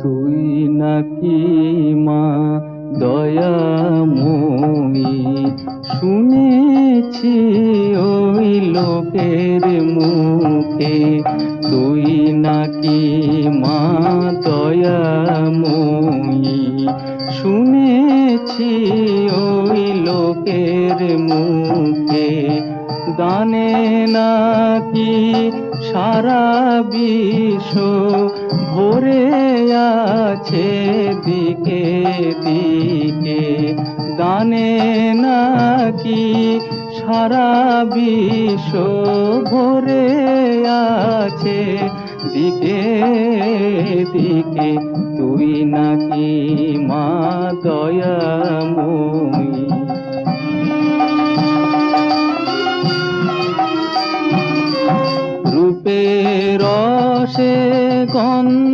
তুই নাকি মা দয়াময়ী, শুনেছি ওই লোকের মুখে, তুই নাকি মা দয়াময়ী, শুনেছি ওই লোকের মুখে, গানে নাকি সারা বিশ্ব ভরে আছে দিকে দিকে, গানে নাকি সারা বিশ্ব ভরে আছে দিকে দিকে, তুই নাকি মা দয়া